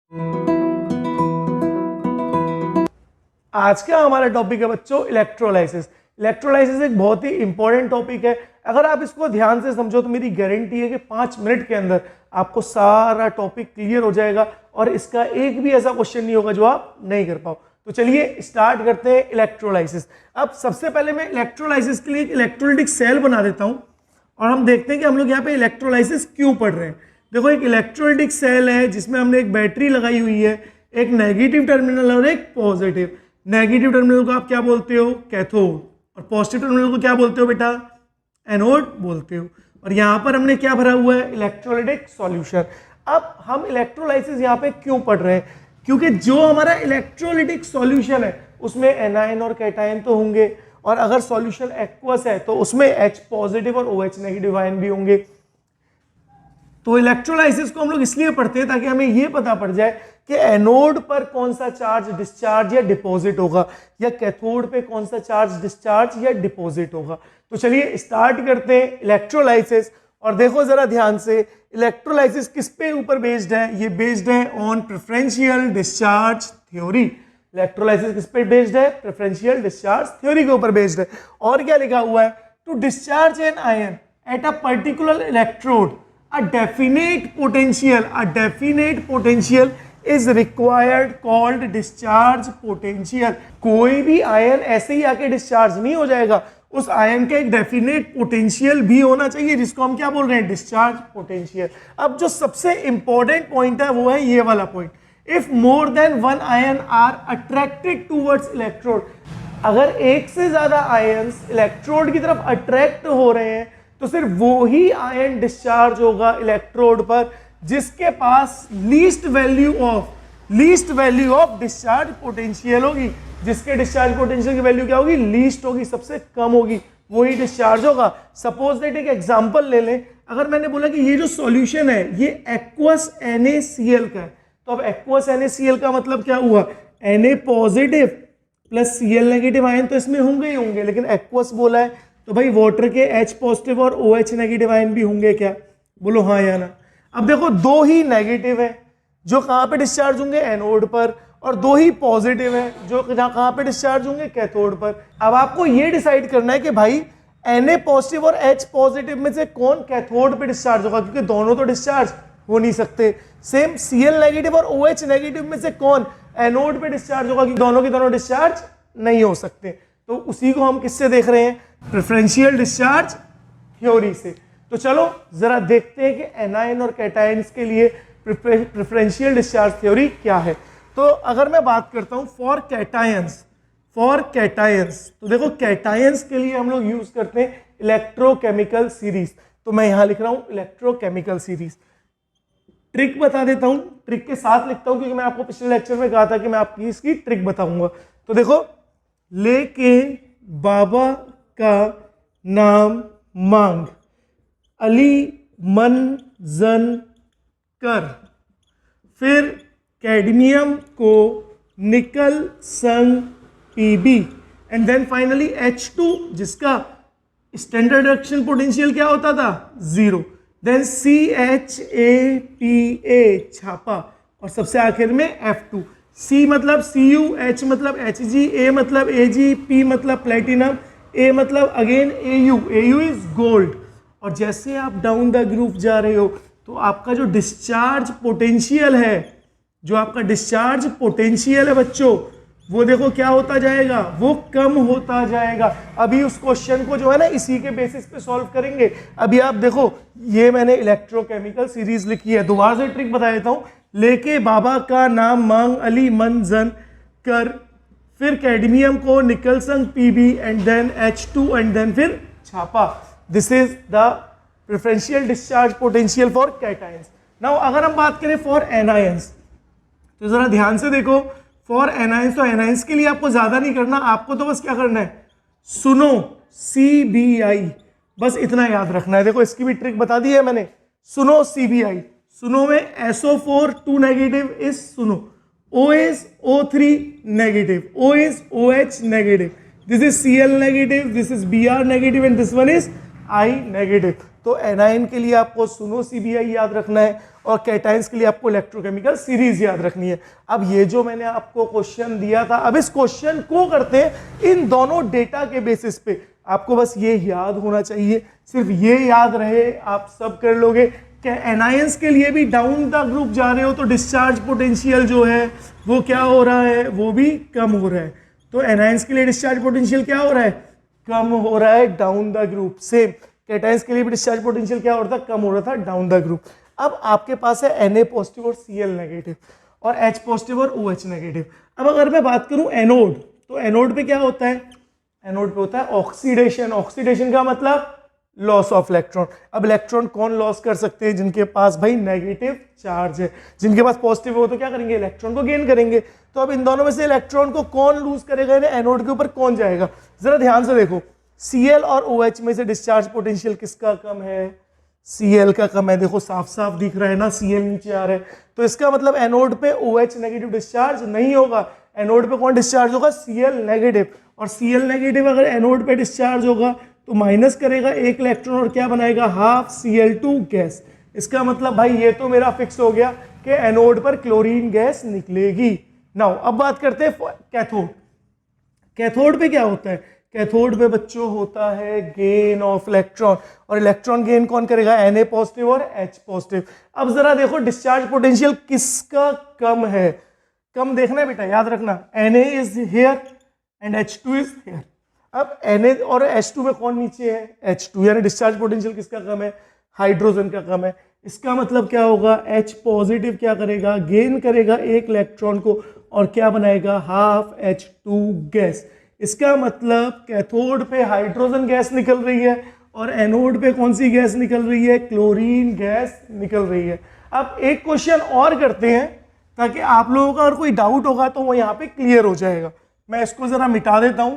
आज का हमारा टॉपिक है बच्चों इलेक्ट्रोलाइसिस। इलेक्ट्रोलाइसिस एक बहुत ही इंपॉर्टेंट टॉपिक है। अगर आप इसको ध्यान से समझो तो मेरी गारंटी है कि 5 मिनट के अंदर आपको सारा टॉपिक क्लियर हो जाएगा और इसका एक भी ऐसा क्वेश्चन नहीं होगा जो आप नहीं कर पाओ। तो चलिए स्टार्ट करते हैं इलेक्ट्रोलाइसिस। अब सबसे पहले मैं इलेक्ट्रोलाइसिस के लिए एक इलेक्ट्रोलाइटिक सेल बना देता हूं और हम देखते हैं कि हम लोग यहाँ पे इलेक्ट्रोलाइसिस क्यों पढ़ रहे हैं। देखो, एक इलेक्ट्रोलाइटिक सेल है जिसमें हमने एक बैटरी लगाई हुई है, एक नेगेटिव टर्मिनल और एक पॉजिटिव। नेगेटिव टर्मिनल को आप क्या बोलते हो? कैथोड। और पॉजिटिव टर्मिनल को क्या बोलते हो बेटा? एनोड बोलते हो। और यहाँ पर हमने क्या भरा हुआ है? Electrolytic solution. अब हम इलेक्ट्रोलाइसिस यहाँ पे क्यों पढ़ रहे हैं? क्योंकि जो हमारा इलेक्ट्रोलाइटिक सॉल्यूशन है उसमें एनायन और कैटायन तो होंगे, और अगर सॉल्यूशन एक्वस है तो उसमें H पॉजिटिव और OH नेगेटिव आयन भी होंगे। तो इलेक्ट्रोलाइसिस को हम लोग इसलिए पढ़ते हैं ताकि हमें यह पता पड़ जाए कि एनोड पर कौन सा चार्ज डिस्चार्ज या डिपॉजिट होगा, या कैथोड पे कौन सा चार्ज डिस्चार्ज या डिपॉजिट होगा। तो चलिए स्टार्ट करते हैं इलेक्ट्रोलाइसिस। और देखो जरा ध्यान से, इलेक्ट्रोलाइसिस किस पे ऊपर बेस्ड है? ये बेस्ड है on preferential discharge theory. Electrolysis किस पे बेस्ड है? प्रेफरेंशियल डिस्चार्ज थ्योरी के ऊपर बेस्ड है। और क्या लिखा हुआ है? To discharge an ion at a particular electrode a definite potential is required called discharge potential। कोई भी आयन ऐसे ही आके डिस्चार्ज नहीं हो जाएगा, उस आयन का एक डेफिनेट पोटेंशियल भी होना चाहिए जिसको हम क्या बोल रहे हैं? Discharge potential. अब जो सबसे इंपॉर्टेंट पॉइंट है वो है ये वाला point, if more than one ion are attracted towards electrode. अगर एक से ज्यादा आयन्स इलेक्ट्रोड की तरफ अट्रैक्ट हो रहे हैं तो सिर्फ वो ही आयन डिस्चार्ज होगा इलेक्ट्रोड पर जिसके पास least value of discharge potential होगी। जिसके डिस्चार्ज पोटेंशियल की वैल्यू क्या होगी? लीस्ट होगी, सबसे कम होगी, वही डिस्चार्ज होगा। सपोज दैट एक एग्जांपल ले लें, अगर मैंने बोला कि ये जो सॉल्यूशन है ये एक्वस NaCl का है, तो अब एक्वस NaCl का मतलब क्या हुआ? Na positive plus Cl negative ion तो इसमें होंगे ही होंगे, लेकिन एक्वस बोला है तो भाई वाटर के H पॉजिटिव और OH नेगेटिव आयन भी होंगे क्या? बोलो हाँ या ना। अब देखो, दो ही नेगेटिव है जो कहां पे डिस्चार्ज होंगे? एनोड पर, और दो ही पॉजिटिव है जो कहां पे डिस्चार्ज होंगे? कैथोड पर। अब आपको ये डिसाइड करना है कि भाई Na पॉजिटिव और H पॉजिटिव में से कौन कैथोड पे डिस्चार्ज होगा, क्योंकि दोनों तो डिस्चार्ज हो नहीं सकते। सेम Cl नेगेटिव और OH नेगेटिव में से कौन एनोड पे डिस्चार्ज होगा, क्योंकि दोनों के दोनों डिस्चार्ज नहीं हो सकते। तो उसी को हम किससे देख रहे हैं? प्रेफरेंशियल डिस्चार्ज थ्योरी से। तो चलो जरा देखते हैं कि एनायन और कैटायंस के लिए प्रेफरेंशियल डिस्चार्ज थ्योरी क्या है। तो अगर मैं बात करता हूं फॉर कैटायंस, तो देखो कैटायंस के लिए हम लोग यूज करते हैं इलेक्ट्रोकेमिकल सीरीज। तो मैं यहां लिख रहा हूं इलेक्ट्रोकेमिकल सीरीज। ट्रिक बता देता हूं, ट्रिक के साथ लिखता हूं क्योंकि मैं आपको पिछले लेक्चर में कहा था कि मैं आपकी इसकी ट्रिक बताऊंगा। तो देखो, लेके बाबा का नाम मांग, अली मन जन कर, फिर कैडमियम को निकल संग Pb, and then finally H2 जिसका स्टैंडर्ड रिएक्शन पोटेंशियल क्या होता था? 0, देन CHAPA छापा, और सबसे आखिर में F2। C मतलब Cu, H मतलब Hg, A मतलब Ag, P मतलब प्लेटिनम, A मतलब अगेन Au इज गोल्ड। और जैसे आप डाउन द ग्रुप जा रहे हो तो आपका जो डिस्चार्ज पोटेंशियल है, बच्चों, वो देखो क्या होता जाएगा? वो कम होता जाएगा। अभी उस क्वेश्चन को जो है ना इसी के बेसिस पे सॉल्व करेंगे। अभी आप देखो, ये मैंने इलेक्ट्रोकेमिकल सीरीज लिखी है। दोबारा से ट्रिक बता देता हूं, लेके बाबा का नाम मांग, अली मन जन कर, फिर कैडमियम को निकल संग Pb, and then H2, and then फिर छापा। This is the preferential discharge potential for cations. Now अगर हम बात करें फॉर एनायंस, तो जरा ध्यान से देखो, फॉर एनायंस, तो एनायंस के लिए आपको ज्यादा नहीं करना, आपको तो बस क्या करना है? सुनो CBI, बस इतना याद रखना है। देखो इसकी भी ट्रिक बता दी है मैंने। सुनो CBI, सुनो में SO4 2 नेगेटिव इज सुनो, O is O3 negative, O is OH negative, this is Cl negative, this is Br negative, and this one is I negative. तो एनायन के लिए आपको सुनो CBI याद रखना है और कैटाइंस के लिए आपको इलेक्ट्रोकेमिकल सीरीज याद रखनी है। अब ये जो मैंने आपको क्वेश्चन दिया था, अब इस क्वेश्चन को करते हैं इन दोनों डेटा के बेसिस पे। आपको बस ये याद होना चाहिए, सिर्फ ये याद रहे, आप सब कर लोगे कि एनायंस के लिए भी डाउन द ग्रुप जा रहे हो तो डिस्चार्ज पोटेंशियल जो है वो क्या हो रहा है, वो भी कम हो रहा है। तो एनायंस के लिए डिस्चार्ज पोटेंशियल क्या हो रहा है, कम हो रहा है down the group. Same cations के लिए भी डिस्चार्ज पोटेंशियल क्या हो रहा था, कम हो रहा था डाउन द ग्रुप। अब आपके पास है Na पॉजिटिव और Cl नेगेटिव और H पॉजिटिव और OH नेगेटिव। अब अगर मैं बात करूं एनोड, तो एनोड पे क्या होता है, एनोड पे होता है ऑक्सीडेशन। ऑक्सीडेशन का मतलब लॉस ऑफ इलेक्ट्रॉन। अब इलेक्ट्रॉन कौन लॉस कर सकते हैं, जिनके पास भाई नेगेटिव चार्ज है। जिनके पास पॉजिटिव हो तो क्या करेंगे, इलेक्ट्रॉन को गेन करेंगे। तो अब इन दोनों में से इलेक्ट्रॉन को कौन लूज करेगा, एनोड के ऊपर कौन जाएगा, जरा ध्यान से देखो। Cl और OH में से डिस्चार्ज पोटेंशियल किसका कम है, Cl का कम है। देखो साफ साफ दिख रहा है ना, Cl नीचे आ रहा है। तो इसका मतलब एनोड पे OH नेगेटिव डिस्चार्ज नहीं होगा, एनोड पे कौन डिस्चार्ज होगा, Cl नेगेटिव। और Cl नेगेटिव अगर एनोड पे डिस्चार्ज होगा तो माइनस करेगा एक इलेक्ट्रॉन और क्या बनाएगा, हाफ Cl2 गैस। इसका मतलब भाई ये तो मेरा फिक्स हो गया कि एनोड पर क्लोरीन गैस निकलेगी। नाउ अब बात करते हैं कैथोड। कैथोड पे क्या होता है, कैथोड पे बच्चों होता है गेन ऑफ इलेक्ट्रॉन, और इलेक्ट्रॉन गेन कौन करेगा, Na पॉजिटिव और H पॉजिटिव। अब जरा देखो डिस्चार्ज पोटेंशियल किसका कम है, कम देखना है बेटा, याद रखना। Na is here and H2 is here. अब Na और H2 में कौन नीचे है, H2, यानी डिस्चार्ज पोटेंशियल किसका कम है, हाइड्रोजन का कम है। इसका मतलब क्या होगा, H पॉजिटिव क्या करेगा, गेन करेगा एक इलेक्ट्रॉन को और क्या बनाएगा, हाफ H2 गैस। इसका मतलब कैथोड पे हाइड्रोजन गैस निकल रही है और एनोड पे कौन सी गैस निकल रही है, क्लोरीन गैस निकल रही है। अब एक क्वेश्चन और करते हैं ताकि आप लोगों का अगर कोई डाउट होगा तो वो यहाँ पे क्लियर हो जाएगा। मैं इसको जरा मिटा देता हूं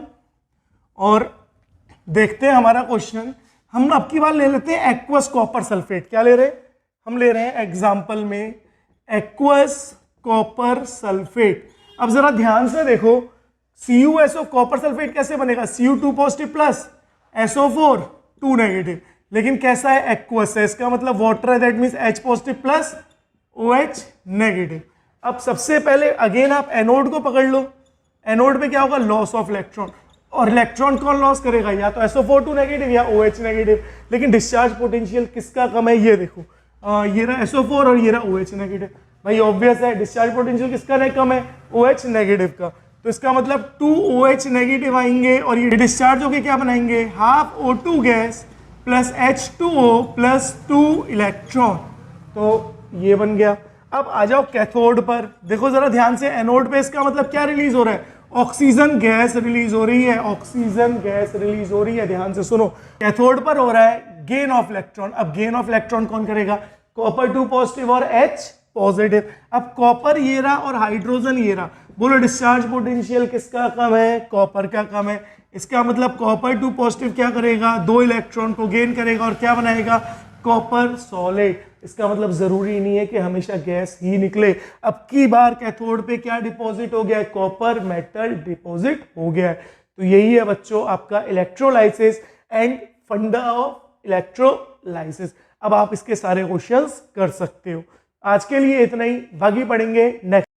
और देखते हैं हमारा क्वेश्चन। हम अब की बार ले लेते हैं एक्वस कॉपर सल्फेट। क्या ले रहे हैं, हम ले रहे हैं एग्जाम्पल में एक्वस कॉपर सल्फेट। अब जरा ध्यान से देखो, CuSO कॉपर सल्फेट कैसे बनेगा, Cu2 positive plus SO4 2 negative, लेकिन कैसा है, एक्वस है। इसका मतलब वाटर है, that means H positive plus OH negative. अब सबसे पहले अगेन आप एनोड को पकड़ लो, एनोड पे क्या होगा, लॉस ऑफ इलेक्ट्रॉन। और इलेक्ट्रॉन कौन लॉस करेगा, या तो SO4 2 नेगेटिव या OH नेगेटिव। लेकिन डिस्चार्ज पोटेंशियल किसका कम है, ये देखो, ये रहा SO4 और ये रहा OH नेगेटिव। भाई ऑब्वियस है डिस्चार्ज पोटेंशियल किसका कम है, OH नेगेटिव का। तो इसका मतलब 2 OH नेगेटिव आएंगे और ये डिस्चार्ज होके क्या बनाएंगे, half O2 gas plus H2O plus 2 electron. तो ये बन गया। अब आ जाओ कैथोड पर, देखो जरा ध्यान से, एनोड पे इसका मतलब क्या रिलीज हो रहा है, ऑक्सीजन गैस रिलीज हो रही है, ऑक्सीजन गैस रिलीज हो रही है। ध्यान से सुनो, कैथोड पर हो रहा है गेन ऑफ इलेक्ट्रॉन। अब गेन ऑफ इलेक्ट्रॉन कौन करेगा, कॉपर 2 पॉजिटिव और H पॉजिटिव। अब कॉपर ये रहा और हाइड्रोजन ये रहा, बोलो डिस्चार्ज पोटेंशियल किसका कम है, कॉपर का कम है। इसका मतलब कॉपर 2 पॉजिटिव क्या करेगा, 2 इलेक्ट्रॉन को गेन करेगा और क्या बनाएगा, कॉपर सॉलिड। इसका मतलब जरूरी नहीं है कि हमेशा गैस ही निकले। अब की बार कैथोड पे क्या डिपॉजिट हो गया है, कॉपर मेटल डिपॉजिट हो गया है। तो यही है बच्चों आपका इलेक्ट्रोलाइसिस एंड फंडा ऑफ इलेक्ट्रोलाइसिस। अब आप इसके सारे क्वेश्चंस कर सकते हो। आज के लिए इतना ही, बाकी पढ़ेंगे नेक्स्ट।